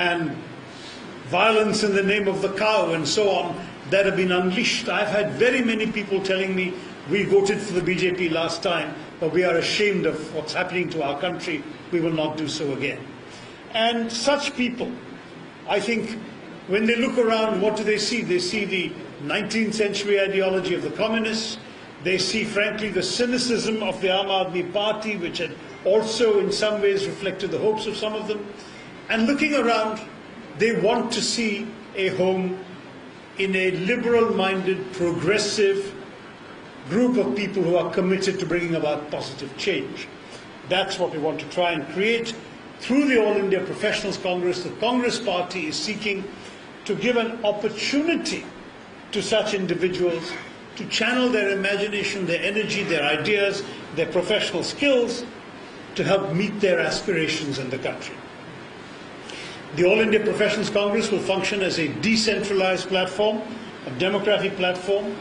and violence in the name of the cow and so on that have been unleashed. I've had very many people telling me, we voted for the BJP last time, but we are ashamed of what's happening to our country. We will not do so again. And such people, I think, when they look around, what do they see? They see the 19th century ideology of the communists. They see, frankly, the cynicism of the Aam Aadmi Party, which had also in some ways reflected the hopes of some of them. And looking around, they want to see a home in a liberal-minded, progressive group of people who are committed to bringing about positive change. That's what we want to try and create. Through the All India Professionals Congress, the Congress Party is seeking to give an opportunity to such individuals to channel their imagination, their energy, their ideas, their professional skills to help meet their aspirations in the country. The All India Professionals Congress will function as a decentralized platform, a democratic platform.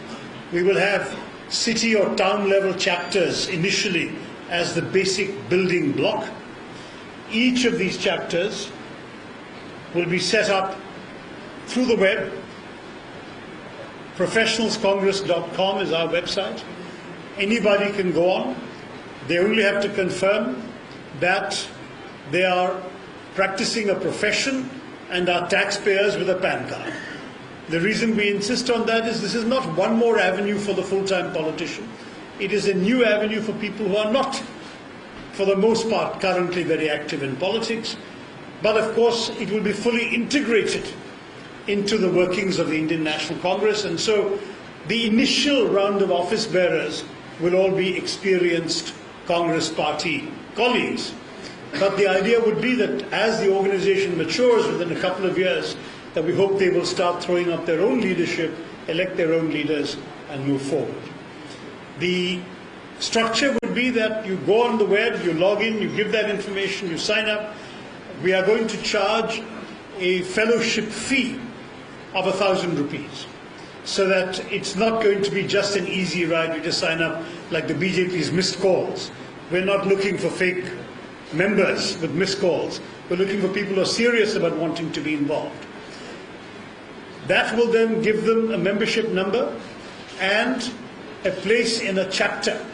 We will have city or town level chapters initially as the basic building block. Each of these chapters will be set up through the web. Professionalscongress.com is our website. Anybody can go on. They only have to confirm that they are practicing a profession and are taxpayers with a PAN card. The reason we insist on that is this is not one more avenue for the full-time politician. It is a new avenue for people who are not, for the most part, currently very active in politics. But of course, it will be fully integrated into the workings of the Indian National Congress. And so the initial round of office bearers will all be experienced Congress Party colleagues. But the idea would be that as the organization matures within a couple of years, that we hope they will start throwing up their own leadership, elect their own leaders, and move forward. The structure would be that you go on the web, you log in, you give that information, you sign up. We are going to charge a fellowship fee of 1,000 rupees, so that it's not going to be just an easy ride. You just sign up like the BJP's missed calls. We're not looking for fake members with missed calls. We're looking for people who are serious about wanting to be involved. That will then give them a membership number and a place in a chapter.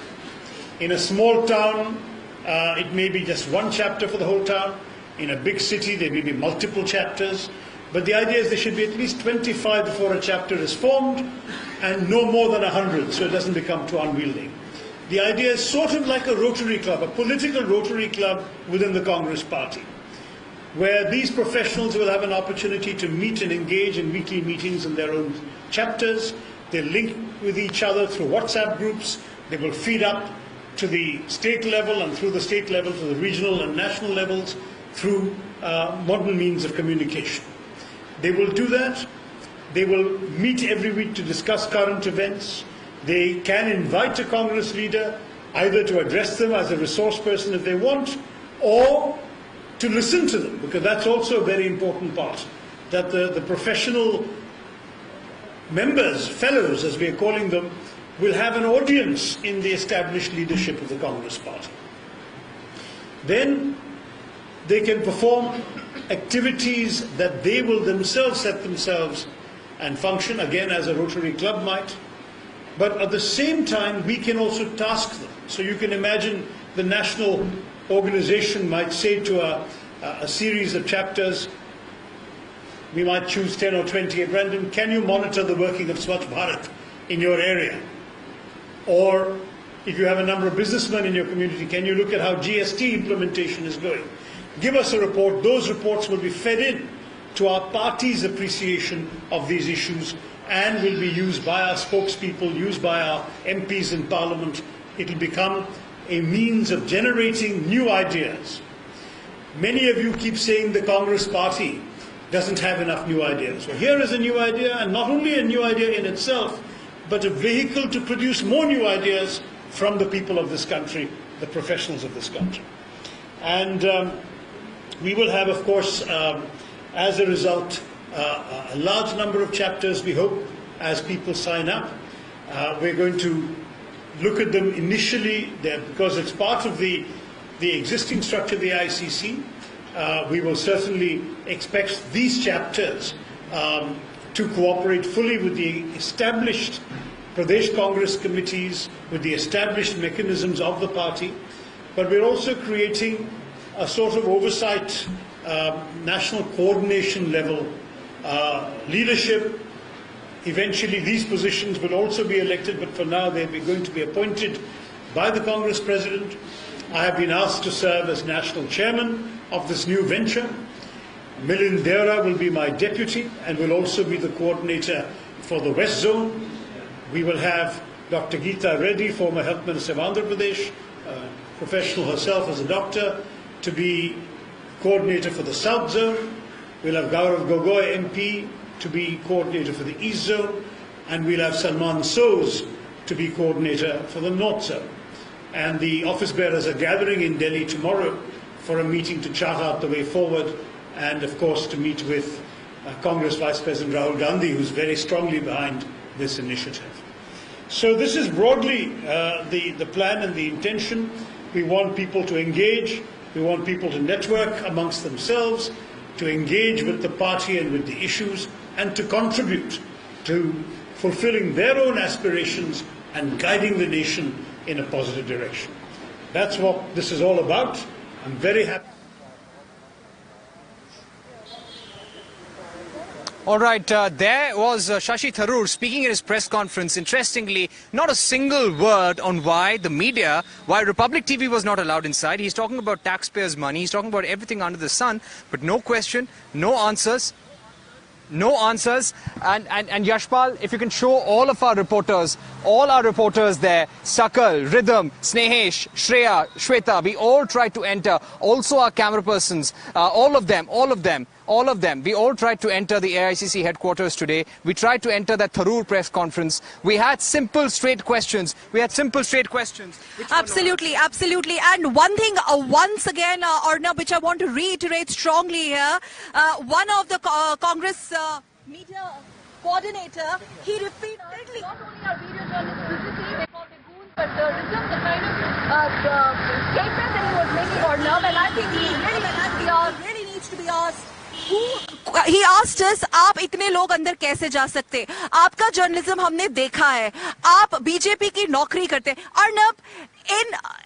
In a small town, it may be just one chapter for the whole town. In a big city, there may be multiple chapters. But the idea is there should be at least 25 before a chapter is formed, and no more than 100, so it doesn't become too unwieldy. The idea is sort of like a Rotary Club, a political Rotary Club within the Congress Party, where these professionals will have an opportunity to meet and engage in weekly meetings in their own chapters. They link with each other through WhatsApp groups. They will feed up to the state level, and through the state level to the regional and national levels through modern means of communication. They will do that. They will meet every week to discuss current events. They can invite a Congress leader either to address them as a resource person if they want, or to listen to them, because that's also a very important part, that the professional members, fellows as we are calling them, will have an audience in the established leadership of the Congress Party. Then they can perform activities that they will themselves set themselves and function, again as a Rotary Club might. But at the same time, we can also task them. So you can imagine the national organization might say to a series of chapters, we might choose 10 or 20 at random, can you monitor the working of Swachh Bharat in your area? Or if you have a number of businessmen in your community, can you look at how GST implementation is going? Give us a report. Those reports will be fed in to our party's appreciation of these issues and will be used by our spokespeople, used by our MPs in Parliament. It will become a means of generating new ideas. Many of you keep saying the Congress Party doesn't have enough new ideas. Well, here is a new idea, and not only a new idea in itself, but a vehicle to produce more new ideas from the people of this country, the professionals of this country. And we will have, of course, as a result, a large number of chapters, we hope, as people sign up. We're going to look at them initially, because it's part of the existing structure of the ICC. we will certainly expect these chapters to cooperate fully with the established Pradesh Congress committees, with the established mechanisms of the party. But we're also creating a sort of oversight, national coordination level leadership. Eventually these positions will also be elected, but for now they're going to be appointed by the Congress President. I have been asked to serve as national chairman of this new venture. Milind Deora will be my deputy and will also be the coordinator for the West Zone. We will have Dr. Geeta Reddy, former Health Minister of Andhra Pradesh, professional herself as a doctor, to be coordinator for the South Zone. We'll have Gaurav Gogoi, MP, to be coordinator for the East Zone. And we'll have Salman Soz to be coordinator for the North Zone. And the office bearers are gathering in Delhi tomorrow for a meeting to chart out the way forward and, of course, to meet with Congress Vice President Rahul Gandhi, who's very strongly behind this initiative. So this is broadly the plan and the intention. We want people to engage. We want people to network amongst themselves, to engage with the party and with the issues, and to contribute to fulfilling their own aspirations and guiding the nation in a positive direction. That's what this is all about. I'm very happy. All right, there was Shashi Tharoor speaking at his press conference. Interestingly, not a single word on why the media, why Republic TV was not allowed inside. He's talking about taxpayers' money. He's talking about everything under the sun, but no question, no answers. No answers. And Yashpal, if you can show all our reporters there, Sakal, Rhythm, Snehesh, Shreya, Shweta, we all tried to enter. Also our camera persons, all of them. We all tried to enter the AICC headquarters today. We tried to enter that Tharoor press conference. We had simple, straight questions. Absolutely. And one thing, once again, Arnab, which I want to reiterate strongly here, one of the Congress media coordinator, he repeatedly, not only our video journalists physically, they called it goons, but the kind of statement that he was making, Arnab, and I think he really needs to be asked. He asked us, आप इतने लोग अंदर कैसे जा सकते? आपका journalism हमने देखा है. आप बीजेपी की नौकरी करते. Arnab,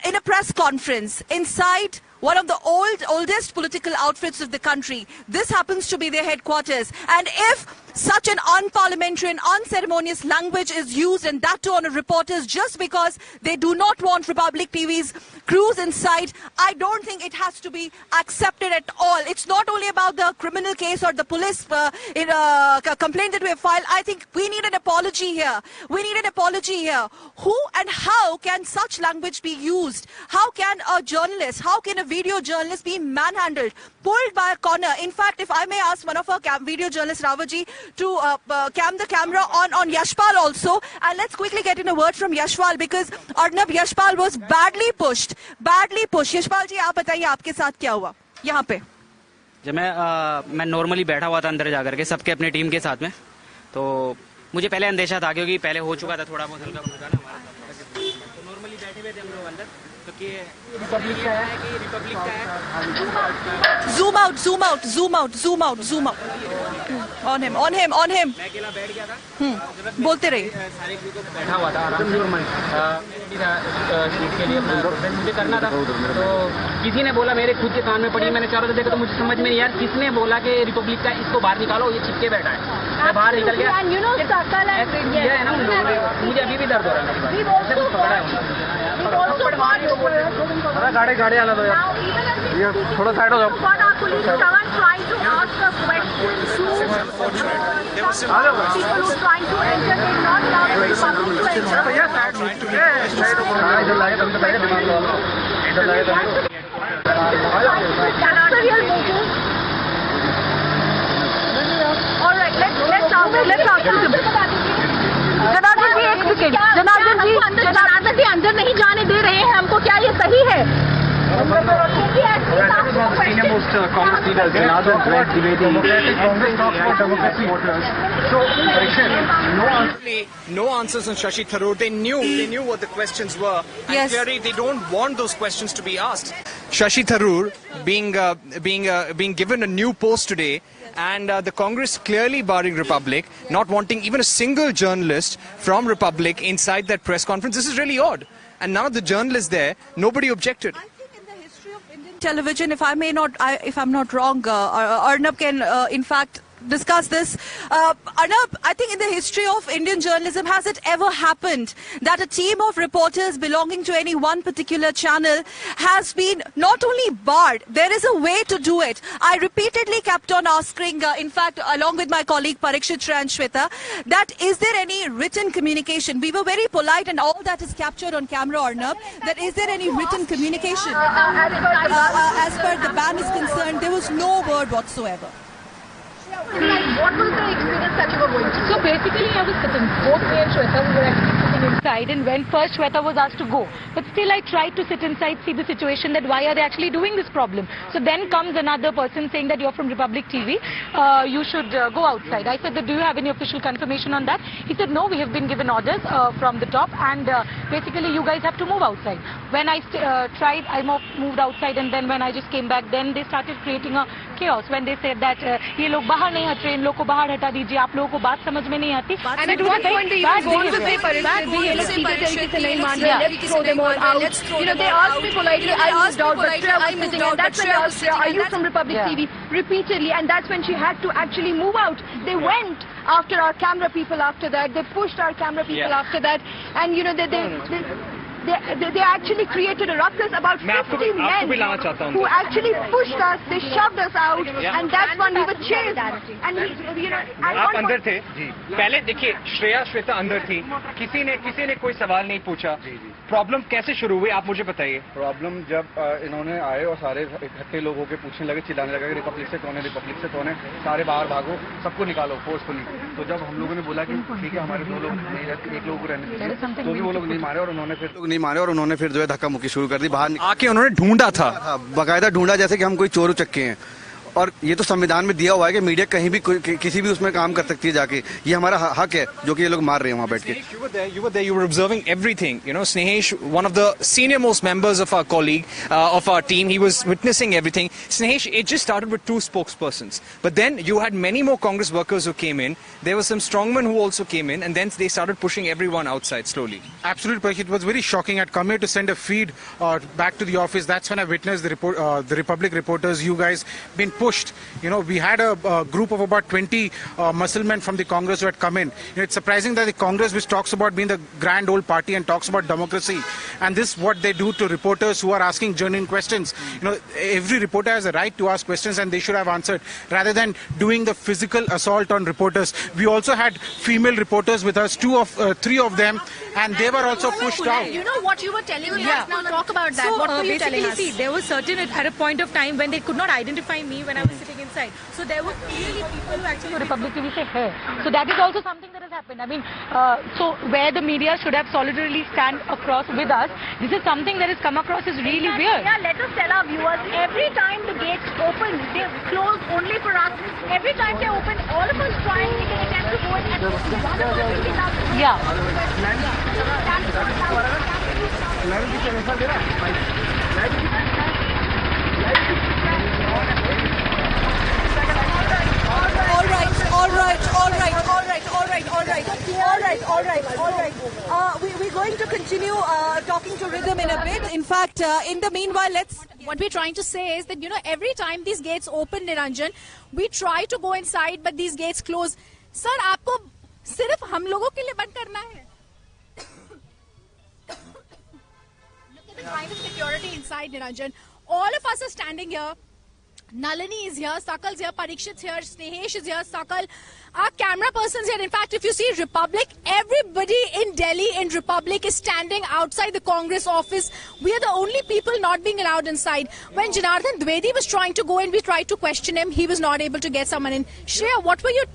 in a press conference inside one of the oldest political outfits of the country, this happens to be their headquarters. And if such an unparliamentary and unceremonious language is used, and that too on reporters, just because they do not want Republic TV's crews inside, I don't think it has to be accepted at all. It's not only about the criminal case or the police complaint that we have filed. I think we need an apology here. Who and how can such language be used? How can a journalist, how can a video journalist be manhandled, pulled by a corner? In fact, if I may ask one of our video journalists, Ravaji, to cam the camera on Yashpal also, and let's quickly get in a word from Yashpal, because Arnab, Yashpal was badly pushed. Yashpal ji, आप बताइए आपके साथ क्या हुआ यहाँ पे? जब मैं नॉर्मली बैठा हुआ था अंदर जाकर के सबके अपने टीम के साथ में, तो मुझे पहले अंदेशा था क्योंकि पहले हो चुका था थोड़ा बहुत हल्का फुल्का ना हमारा, तो नॉर्मली बैठे हुए थे हम लोग अंदर, तो कि रिपब्लिक का है Zoom out. On him. मैं अकेला बैठ गया था, बोलते रहिए. सारे ग्रुप को बैठा हुआ था आराम से शूट के लिए मुझे करना था, तो किसी ने बोला, मेरे खुद के कान में पड़ी, मैंने चारों तरफ देखा तो मुझे समझ में नहीं यार किसने बोला कि रिपब्लिक का इसको बाहर निकालो, ये चिपके बैठा है. मैं बाहर निकल गया, है ना, मुझे अभी भी दर्द हो रहा है, मेरी बात कुछ पकड़ा है. गाड़ी आना दो यार, थोड़ा साइड हो जाओ. जनार्दन जी अंदर नहीं जाने दे रहे हैं हमको, क्या ये सही है? Senior most Congress leaders, Janardhan Dwivedi. No answers on Shashi Tharoor. They knew what the questions were. And Yes. clearly they don't want those questions to be asked. Shashi Tharoor being given a new post today, and the Congress clearly barring Republic, not wanting even a single journalist from Republic inside that press conference. This is really odd. And none of the journalists there, nobody objected. I think in the history of Indian television, if I'm not wrong, Arnab can in fact discuss this. Arnab, I think in the history of Indian journalism, has it ever happened that a team of reporters belonging to any one particular channel has been not only barred, there is a way to do it. I repeatedly kept on asking, in fact, along with my colleague Parikshit and Shweta, that is there any written communication? We were very polite and all that is captured on camera, Arnab, that is there any written communication? As per the ban is concerned, there was no word whatsoever. What was the experience that you were going through? So basically I was sitting, both me and Shweta we were actually sitting inside, and when first Shweta was asked to go, but still I tried to sit inside, see the situation, that why are they actually doing this problem. So then comes another person saying that you're from Republic TV, you should go outside. I said that do you have any official confirmation on that? He said no, we have been given orders from the top, and basically you guys have to move outside. When I tried, I moved outside, and then when I just came back, then they started creating a chaos when they said that ये लोग बाहर नहीं हट रहे, इन लोग को बाहर हटा दीजिए, आप लोगों को बात समझ में नहीं आती. And at one point they even warned to say Parikshit, ये लोग सीधे तरीके से नहीं मान रहे, let's throw them all out. You know, they asked me politely, I moved out, but Shreya was sitting, and that's when they asked Shreya, are you from Republic TV? Repeatedly, and that's when she had to actually move out. They went after our camera people after that, they pushed our camera people after that, and you know, they actually created a ruckus. About 50 men who actually pushed us, they shoved us out, and that's when we were chased. And you know, आप अंदर थे पहले देखिए श्रेया श्वेता अंदर थी किसी ने कोई सवाल नहीं पूछा प्रॉब्लम कैसे शुरू हुई आप मुझे बताइए प्रॉब्लम जब इन्होंने आए और सारे इकट्ठे लोग होकर पूछने लगे चिल्लाने लगे रिपब्लिक से कौन है सारे बाहर भागो सबको निकालो फोर्सफुली तो जब हम लोगों ने बोला कि ठीक है हमारे 2 लोग नहीं रहते 1 लोगों को रहने दीजिए तो भी वो लोग नहीं मारे और उन्होंने फिर जो है धक्का मुक्की शुरू कर दी बाहर आके उन्होंने ढूंढा था बाकायदा ढूंढा जैसे कि हम कोई चोर उचक्के हैं और ये तो संविधान में दिया हुआ है कि मीडिया कहीं भी किसी भी उसमें काम कर सकती है जाके ये हमारा हक है जो कि ये लोग मार रहे हैं वहां बैठ के You were observing everything. You know, Snehesh, one of the senior most members of our team, he was witnessing everything. Snehesh, it just started with 2 spokespersons. But then you had many more Congress workers who came in. There were some strongmen who also came in, and then they started pushing everyone outside slowly. Absolutely, it was very shocking. I'd come here to send a feed back to the office. That's when I witnessed the Republic reporters, you guys, been pushed. You know, we had a group of about 20 Muslimen from the Congress who had come in. You know, it's surprising that the Congress, which talks about being the grand old party and talks about democracy, and this what they do to reporters who are asking genuine questions. You know, every reporter has a right to ask questions and they should have answered, rather than doing the physical assault on reporters. We also had female reporters with us, 3 of them, and they were also pushed out. You know what you were telling me? Yeah. Now talk about that. So, what were you telling us? See, there was certain at a point of time when they could not identify me when I was sitting inside. So there were clearly people who actually Republic TV say hai. So that is also something that has happened. I mean, so where the media should have solidarily stand across with us, this is something that has come across as really weird. Yeah, let us tell our viewers, every time the gates open, they close only for us. Every time they open, all of us try and make an attempt to go in and one of us will be allowed to go. Yeah. We're going to continue talking to Rhythm in a bit. In fact, in the meanwhile, What we're trying to say is that, you know, every time these gates open, Niranjan, we try to go inside, but these gates close. Sir, आपको सिर्फ हम लोगों के लिए बंद करना है. Look at the kind of security inside, Niranjan. All of us are standing here. Nalini is here, Sakal's here, Parikshit's here, Snehesh is here, Sakal. Our camera person's here. In fact, if you see Republic, everybody in Delhi in Republic is standing outside the Congress office. We are the only people not being allowed inside. When Janardhan Dwivedi was trying to go in, we tried to question him. He was not able to get someone in. Shreya, what were you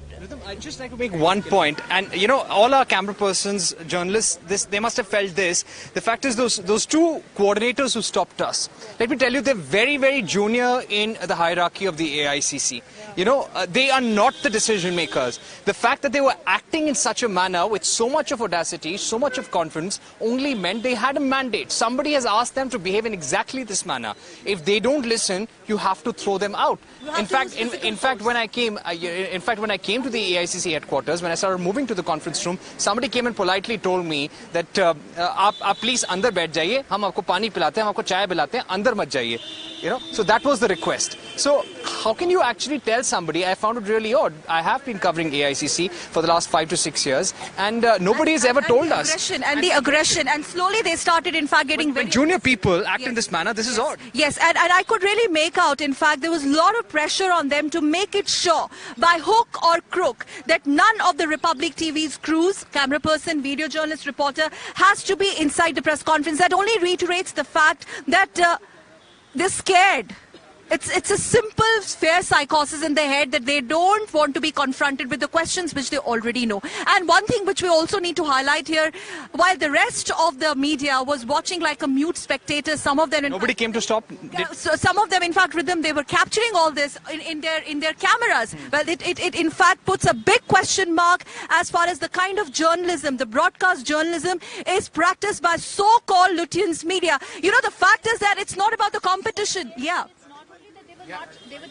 I'd just like to make one point, and you know, all our camera persons, journalists, they must have felt this. The fact is, those two coordinators who stopped us, let me tell you, they're very, very junior in the hierarchy of the AICC. You know, they are not the decision makers. The fact that they were acting in such a manner with so much of audacity, so much of confidence, only meant they had a mandate. Somebody has asked them to behave in exactly this manner. If they don't listen, you have to throw them out. In fact, when I came to the AICC headquarters, when I started moving to the conference room, somebody came and politely told me that, "आप please अंदर बैठ जाइए, हम आपको पानी पिलाते हैं, हम आपको चाय पिलाते हैं, अंदर मत जाइए." You know, so that was the request. So how can you actually tell somebody? I found it really odd. I have been covering AICC for the last 5 to 6 years, and nobody has ever told us. The aggression, and slowly they started, in fact, getting very... When junior people act in this manner, this is odd. Yes, and I could really make out, in fact, there was a lot of pressure on them to make it sure, by hook or crook, that none of the Republic TV's crews, camera person, video journalist, reporter, has to be inside the press conference. That only reiterates the fact that they're scared. It's a simple, fair psychosis in their head that they don't want to be confronted with the questions which they already know. And one thing which we also need to highlight here, while the rest of the media was watching like a mute spectator, some of them... Nobody came to stop? So some of them, in fact, Rhythm, they were capturing all this in their cameras. Well, it in fact puts a big question mark as far as the kind of journalism, the broadcast journalism, is practiced by so-called Lutyens media. You know, the fact is that it's not about the competition. Yeah. They were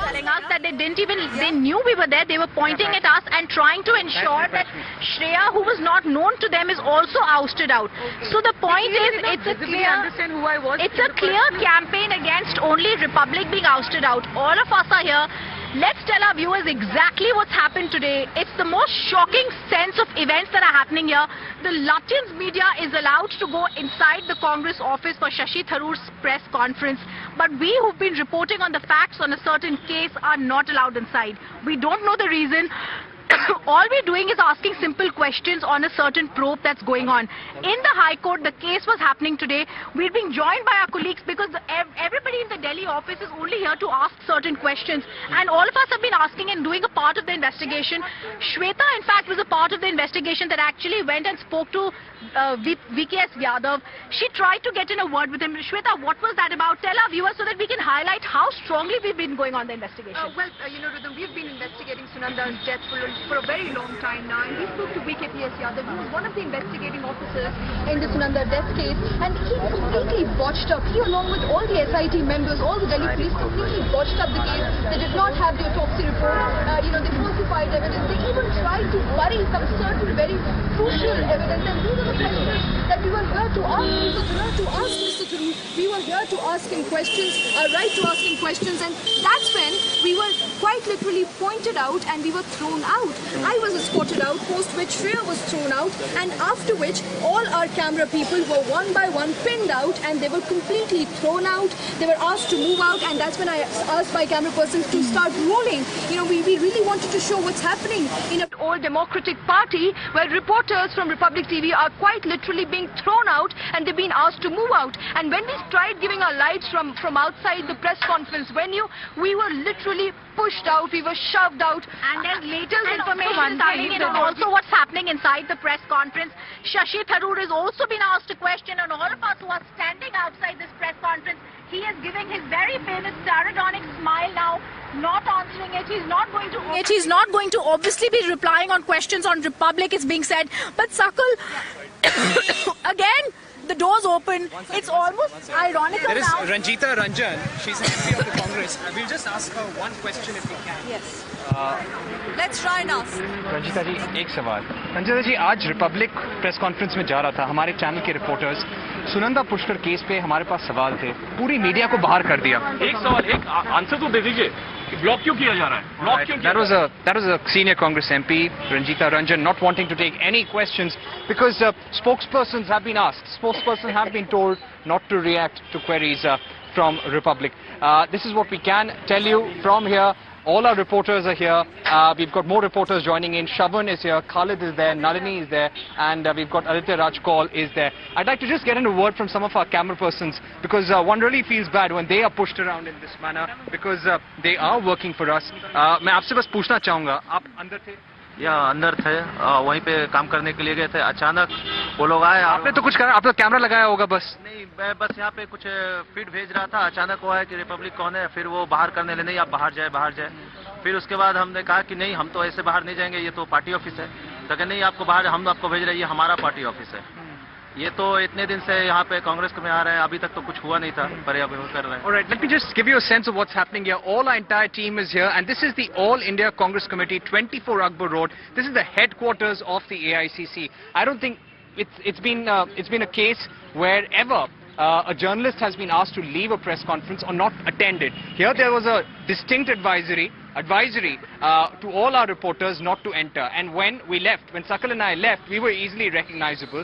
telling us that they knew we were there. They were pointing at us and trying to ensure that Shreya, who was not known to them, is also ousted out. So the point is, it's a clear campaign against only Republic being ousted out. All of us are here. Let's tell our viewers exactly what's happened today. It's the most shocking sense of events that are happening here. The Lutyens media is allowed to go inside the Congress office for Shashi Tharoor's press conference. But we who've been reporting on the facts on a certain case are not allowed inside. We don't know the reason. All we're doing is asking simple questions on a certain probe that's going on. In the High Court, the case was happening today. We're being joined by our colleagues because everybody in the Delhi office is only here to ask certain questions. And all of us have been asking and doing a part of the investigation. Shweta, in fact, was a part of the investigation that actually went and spoke to VKS Yadav. She tried to get in a word with him. Shweta, what was that about? Tell our viewers so that we can highlight how strongly we've been going on the investigation. Rhythm, we've been investigating Sunanda's death for a very long time now, and we spoke to VKS Yadav, who was one of the investigating officers in the Sunanda death case, and he completely botched up. He, along with all the SIT members, all the Delhi police, completely botched up the case. They did not have the autopsy report. They falsified evidence. They even tried to bury some certain very crucial evidence. And these are the questions that we were here to ask Mr. Tharoor. We were here to ask him questions, our right to ask him questions, and that's when we were quite literally pointed out and we were thrown out. I was escorted out, post which Shreya was thrown out, and after which all our camera people were one by one pinned out and they were completely thrown out. They were asked to move out, and that's when I asked my camera persons to start rolling. We really wanted to show what's happening in an old Democratic Party where reporters from Republic TV are quite literally being thrown out and they've been asked to move out. And when we tried giving our lives from outside the press conference venue, we were literally pushed out, we were shoved out. And there's latest information coming in on also what's happening inside the press conference. Shashi Tharoor has also been asked a question, and all of us who are standing outside this press conference, he is giving his very famous sardonic smile now, not answering it. He's not going to obviously be replying on questions on Republic, it's being said. But Sakal, again, the doors open. It's almost ironical There is now. Ranjita Ranjan. She's an MP of the Congress. We'll just ask her one question if we can. Yes. Let's try and ask. Ranjita जी, एक सवाल. रंजिता जी, आज Republic press conference में जा रहा था. हमारे channel के reporters Sunanda Pushkar case पे हमारे पास सवाल थे. पूरी मीडिया को बाहर कर दिया. एक सवाल, एक आंसर तो दे दीजिए. ब्लॉक क्यों किया जा रहा है? ब्लॉक क्यों? That was a senior Congress MP, Ranjita Ranjan, not wanting to take any questions because spokespersons have been asked. Spokespersons have been told not to react to queries from Republic. This is what we can tell you from here. All our reporters are here. We've got more reporters joining in. Shavan is here, Khalid is there, Nalini is there, and we've got Aditya Rajkaul is there. I'd like to just get in a word from some of our camera persons, because one really feels bad when they are pushed around in this manner, because they are working for us. मैं आपसे बस पूछना चाहूँगा, आप अंदर थे? या अंदर थे, वहीं पे काम करने के लिए गए थे, अचानक वो लोग आए। आपने तो कुछ करा, आपने कैमरा लगाया होगा बस? नहीं, मैं बस यहाँ पे कुछ फीड भेज रहा था, अचानक वो है कि रिपब्लिक कौन है, फिर वो बाहर करने लगे, नहीं आप बाहर जाए। फिर उसके बाद हमने कहा कि नहीं, हम तो ऐसे बाहर नहीं जाएंगे, ये तो पार्टी ऑफिस है। तो कहे नहीं, आपको बाहर, हम आपको भेज रहे हैं, ये हमारा पार्टी ऑफिस है। ये तो इतने दिन से यहाँ पे कांग्रेस में आ रहे हैं, अभी तक तो कुछ हुआ नहीं था, पर अब वो कर रहे हैं। Alright, let me just give you a sense of what's happening here. All our entire team is here, and this is the All India Congress Committee, 24 Akbar Road. This is the headquarters of the AICC. I don't think it's been a case where ever a journalist has been asked to leave a press conference or not attend it. Here there was a distinct advisory to all our reporters not to enter. And when we left, when Sakal and I left, we were easily recognizable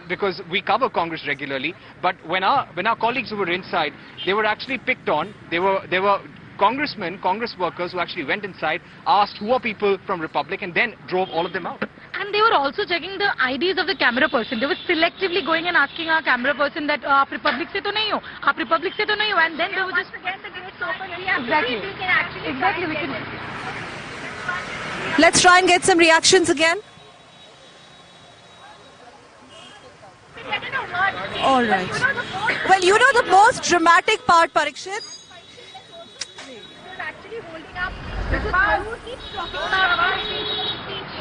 because we cover Congress regularly. But when our colleagues who were inside, they were actually picked on. They were congressmen, Congress workers who actually went inside, asked who are people from Republic, and then drove all of them out. And they were also checking the IDs of the camera person. They were selectively going and asking our camera person that आप Republic से तो नहीं हो, आप Republic से तो नहीं हो, and then they were just again the gates open. We have exactly. We can actually Exactly, we can. Let's try and get some reactions again. All right. Well, you know the most dramatic part, Parikshit? actually holding up. This is who keeps talking about speech.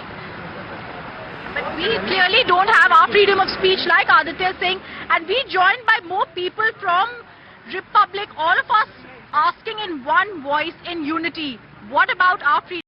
But we clearly don't have our freedom of speech, like Aditya is saying, and we joined by more people from Republic, all of us asking in one voice, in unity, what about our freedom?